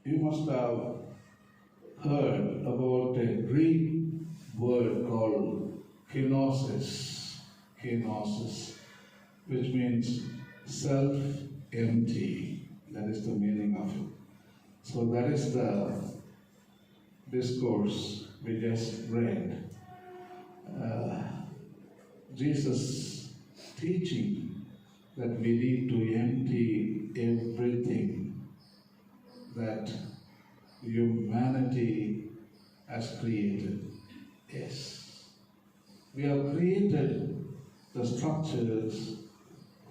You must have heard about a Greek word called kenosis, kenosis, which means self-empty. That is the meaning of it. So that is the discourse we just read. Uh, Jesus teaching that we need to empty everything that humanity has created. Yes. We have created the structures,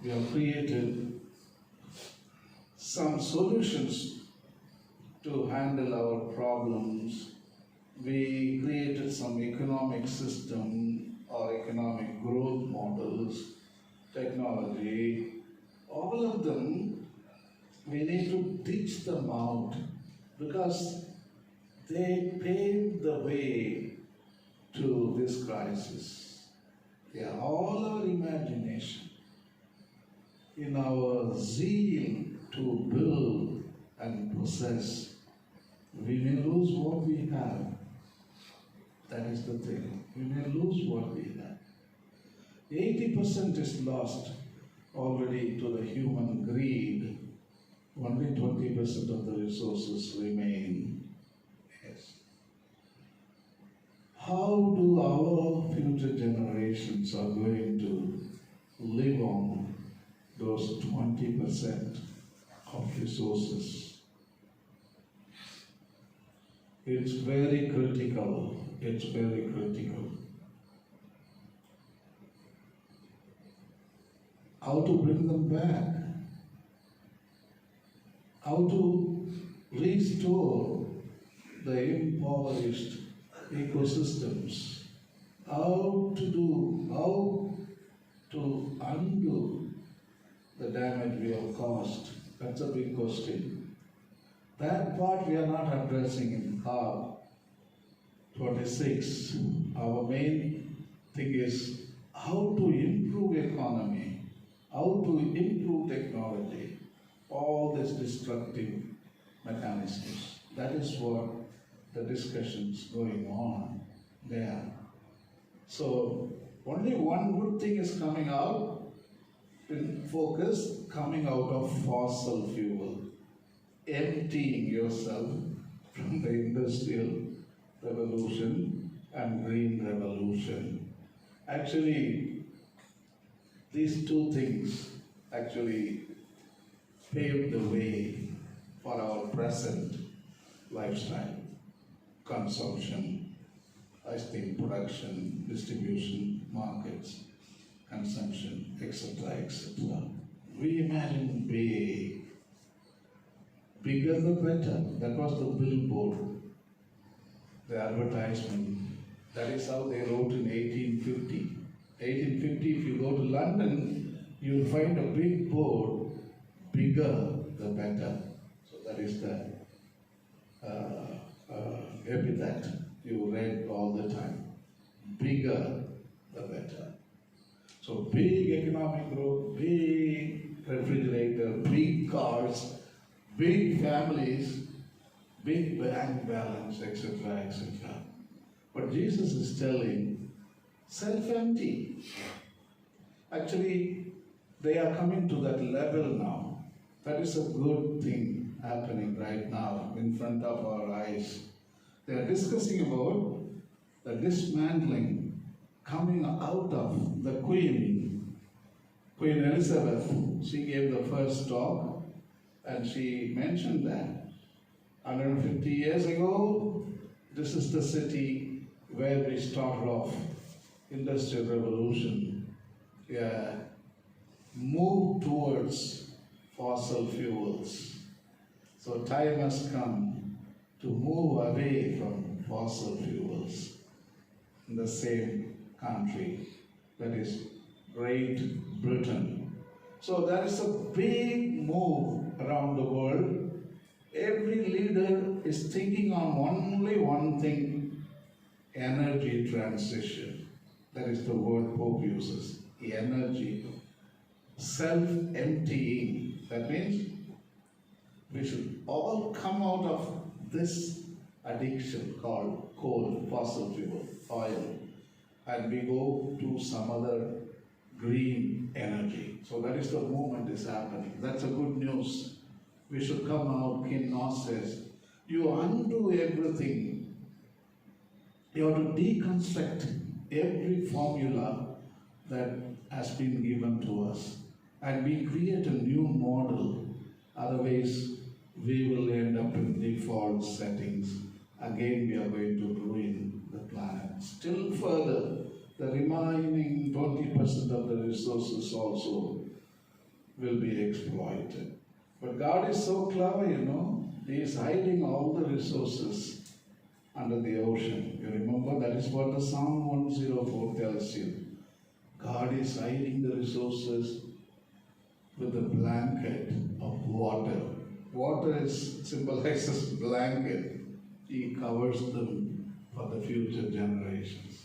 we have created some solutions to handle our problems. We created some economic system or economic growth models, technology. All of them, we need to ditch them out because they paved the way to this crisis. They are all our imagination. In our zeal to build and possess, we may lose what we have. That is the thing. We may lose what we have. 80% is lost already to the human greed. Only 20% of the resources remain. Yes. How do our future generations are going to live on those 20% of resources? It's very critical. It's very critical. How to bring them back? How to restore the impoverished ecosystems? How to undo the damage we have caused? That's a big question. That part we are not addressing in COP 26. Our main thing is how to improve economy, how to improve technology, all these destructive mechanisms. That is what the discussions going on there. So only one good thing is coming out in focus, coming out of fossil fuel, emptying yourself from the industrial revolution and green revolution. Actually, these two things actually paved the way for our present lifestyle, consumption, I think production, distribution, markets, consumption, etc., etc. We imagine bigger the better. That was the billboard, the advertisement. That is how they wrote in 1850. 1850, if you go to London, you'll find a big board, bigger the better. So that is the epithet you read all the time. Bigger the better. So big economic growth, big refrigerator, big cars, big families, big bank balance, etc., etc. But Jesus is telling, self-empty. Actually, they are coming to that level now. That is a good thing happening right now in front of our eyes. They are discussing about the dismantling coming out of the Queen Elizabeth. She gave the first talk and she mentioned that 150 years ago, this is the city where we started off, Industrial Revolution. Yeah, move towards fossil fuels. So time has come to move away from fossil fuels in the same country, that is Great Britain. So there is a big move around the world. Every leader is thinking on only one thing, energy transition. That is the word Pope uses, energy. Self-emptying. That means We should all come out of this addiction called coal, fossil fuel, oil, and we go to some other green energy. So that is the movement is happening. That's a good news. We should come out. King Nos says, you undo everything. You have to deconstruct every formula that has been given to us. And we create a new model. Otherwise, we will end up in default settings. Again, we are going to ruin the planet. Still further, the remaining 20% of the resources also will be exploited. But God is so clever, He is hiding all the resources under the ocean. You remember, that is what the Psalm 104 tells you. God is hiding the resources with a blanket of water. Water symbolizes blanket. He covers them for the future generations.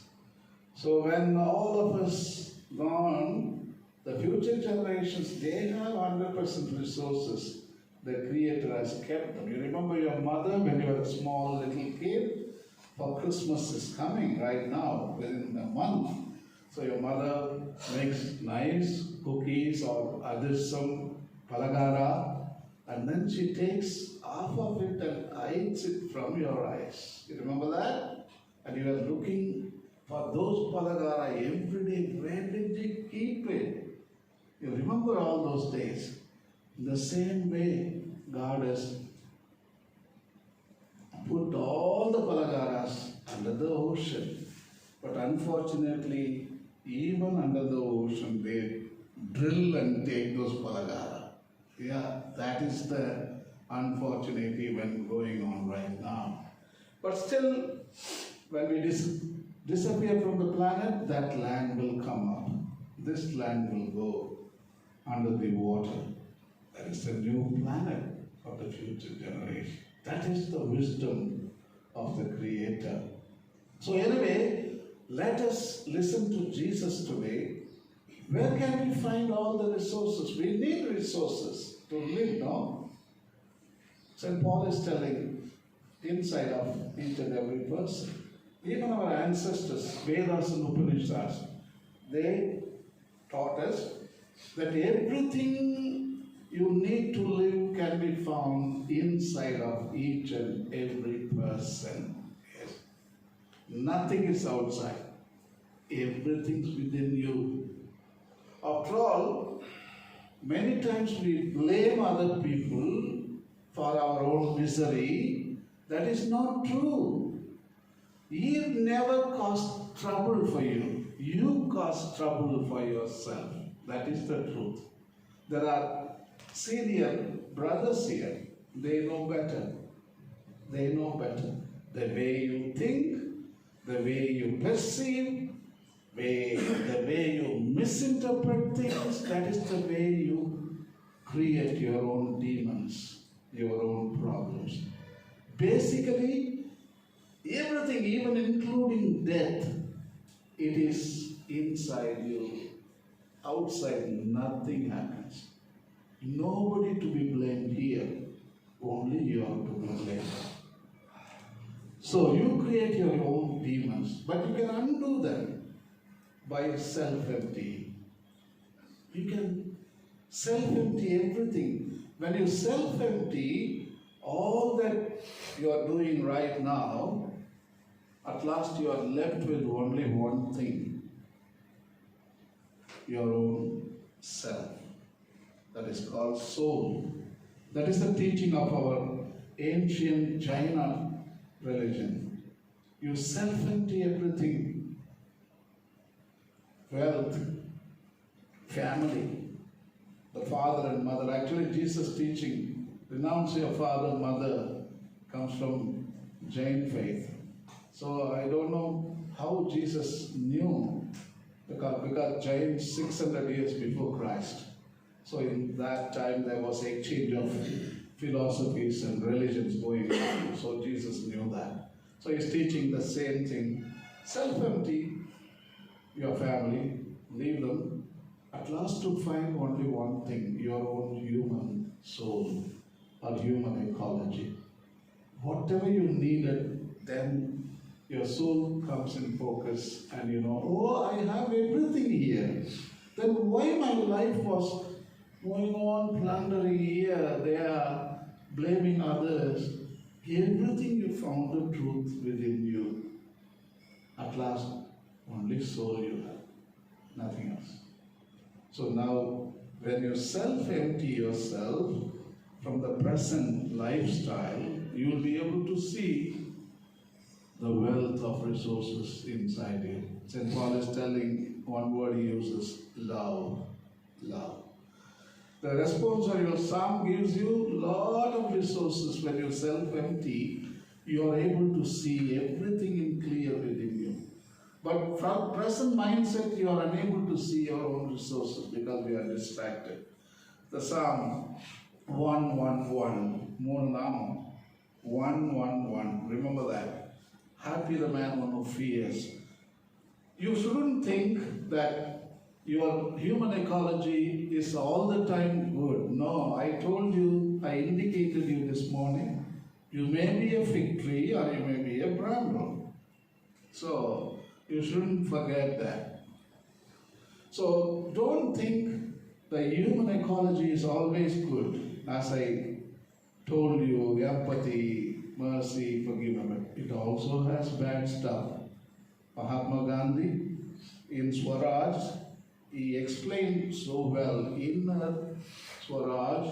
So when all of us gone, the future generations, they have 100% resources. The Creator has kept them. You remember your mother when you were a small little kid? For Christmas is coming right now, within a month. So your mother makes nice cookies or adisam, palagara, and then she takes half of it and hides it from your eyes. You remember that? And you are looking for those palagara every day. Where did you keep it? You remember all those days. In the same way, God has put all the palagaras under the ocean. But unfortunately, even under the ocean, they drill and take those palagara. Yeah, that is the unfortunate event going on right now. But still, when we disappear from the planet, that land will come up. This land will go under the water. That is the new planet for the future generation. That is the wisdom of the Creator. So anyway, let us listen to Jesus today. Where can we find all the resources? We need resources to live, no? St. Paul is telling inside of each and every person. Even our ancestors, Vedas and Upanishads, they taught us that everything you need to live can be found inside of each and every person. Yes. Nothing is outside. Everything's within you. After all, many times we blame other people for our own misery. That is not true. He never caused trouble for you. You caused trouble for yourself. That is the truth. There are senior brothers here. They know better. They know better. The way you think, the way you perceive, the way you misinterpret things, that is the way you create your own demons, your own problems. Basically, everything, even including death, it is inside you. Outside, nothing happens. Nobody to be blamed here. Only you are to be blamed. So you create your own demons, but you can undo them by self-emptying. You can self-empty everything. When you self-empty all that you are doing right now, at last you are left with only one thing. Your own self. That is called soul. That is the teaching of our ancient China religion. You self-empty everything. Wealth, family, the father and mother. Actually, Jesus' teaching, renounce your father and mother, comes from Jain faith. So I don't know how Jesus knew, because Jain 600 years before Christ. So in that time there was exchange of philosophies and religions going on. So Jesus knew that. So he's teaching the same thing. Self-empty your family, leave them, at last to find only one thing, your own human soul. or human ecology. Whatever you needed, then your soul comes in focus and you know, oh, I have everything here. Then why my life was going on plundering here, there, blaming others? Everything you found the truth within you. At last, only soul you have, nothing else. So now, when you self-empty yourself from the present lifestyle, you will be able to see the wealth of resources inside you. St. Paul is telling, one word he uses, love. Love. The responsorial psalm gives you a lot of resources. When you self-empty, you are able to see everything in clear within you. But from present mindset, you are unable to see your own resources because we are distracted. The Psalm 111, Moonam 111, remember that. Happy the man who fears. You shouldn't think that your human ecology is all the time good. No, I told you, I indicated you this morning, you may be a fig tree or you may be a bramble. So, you shouldn't forget that. So, don't think the human ecology is always good. As I told you, empathy, mercy, forgiveness. It also has bad stuff. Mahatma Gandhi, in Swaraj, he explained so well, inner Swaraj,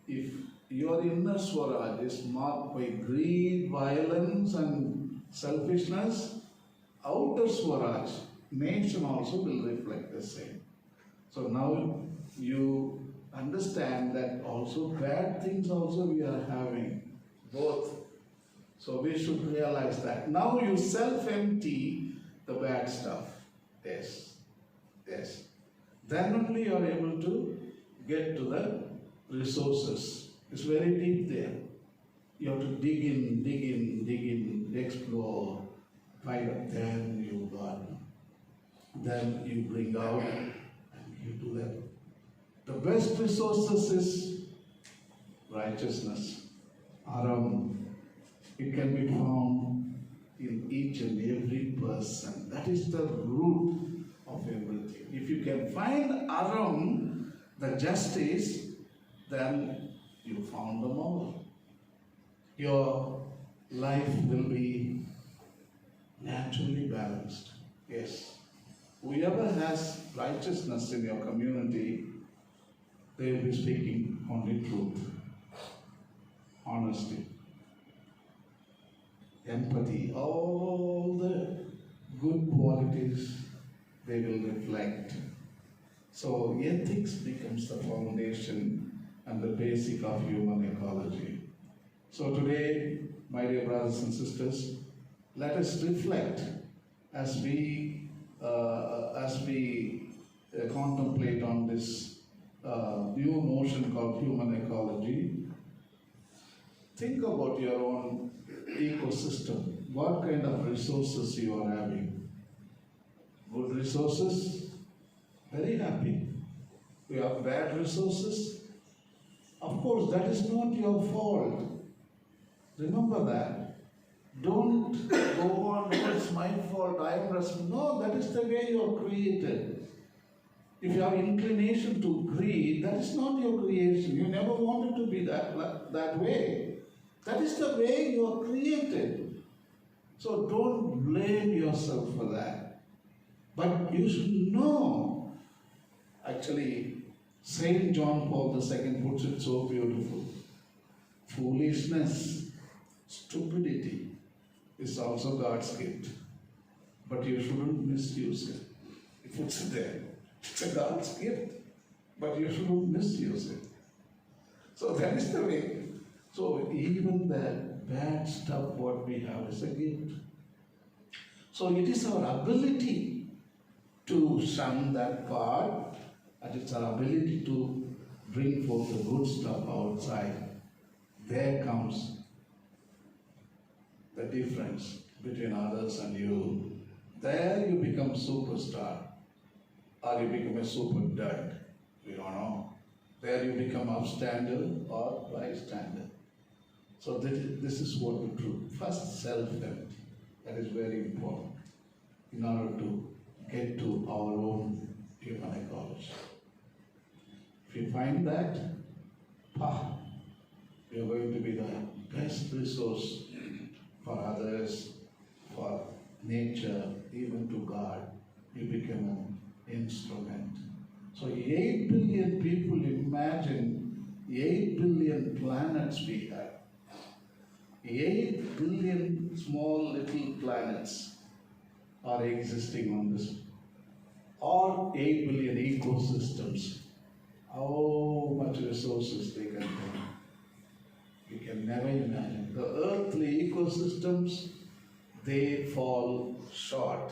if your inner Swaraj is marked by greed, violence and selfishness, outer Swaraj, nation also will reflect the same. So now you understand that also bad things also we are having, both. So we should realize that. Now you self-empty the bad stuff. Yes. Yes. Then only you are able to get to the resources. It's very deep there. You have to dig in, explore, find out. Then you garden. Then you bring out and you do that. The best resources is righteousness. Aram. It can be found in each and every person. That is the root of everything. If you can find Aram, the justice, then you found them all. Your life will be naturally balanced. Yes. Whoever has righteousness in your community, they will be speaking only truth, honesty, empathy, all the good qualities they will reflect. So ethics becomes the foundation and the basic of human ecology. So today, my dear brothers and sisters, let us reflect as we contemplate on this new notion called human ecology. Think about your own ecosystem. What kind of resources you are having? Good resources? Very happy. You have bad resources? Of course, that is not your fault. Remember that. Don't go on, oh, it's my fault, I am responsible. No, that is the way you are created. If you have inclination to greed, that is not your creation. You never wanted to be that way. That is the way you are created. So don't blame yourself for that. But you should know. Actually, Saint John Paul II puts it so beautiful. Foolishness, stupidity is also God's gift. But you shouldn't misuse it. He puts it there. It's a God's gift. But you shouldn't misuse it. So that is the way. So even that bad stuff what we have is a gift. So it is our ability to shun that part, and it's our ability to bring forth the good stuff outside. There comes the difference between others and you. There you become superstar, or you become a super dud. We don't know. There you become upstander or bystander. So this is what the truth. First, self-empty. That is very important in order to get to our own human ecology. If you find that, you are going to be the best resource for others, for nature, even to God. You become an instrument. So 8 billion people, imagine 8 billion planets we have. 8 billion small little planets are existing on this. Or 8 billion ecosystems. How much resources they contain. You can never imagine. The earthly ecosystems, they fall short.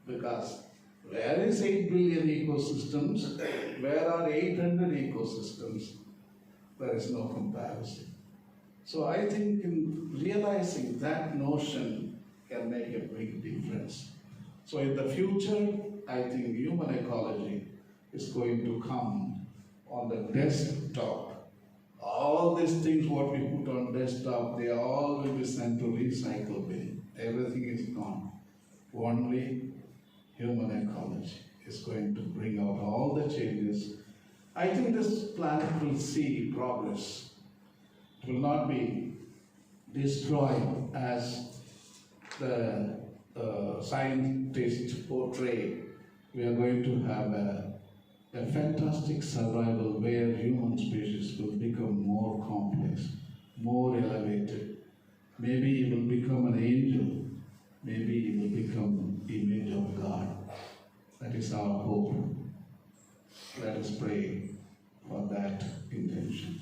Because where is 8 billion ecosystems? Where are 800 ecosystems? There is no comparison. So I think in realizing that notion can make a big difference. So in the future, I think human ecology is going to come on the desktop. All these things what we put on desktop, they all will be sent to recycle bin. Everything is gone. Only human ecology is going to bring out all the changes. I think this planet will see progress. It will not be destroyed as the scientists portray. We are going to have a fantastic survival where human species will become more complex, more elevated. Maybe it will become an angel. Maybe it will become the image of God. That is our hope. Let us pray for that intention.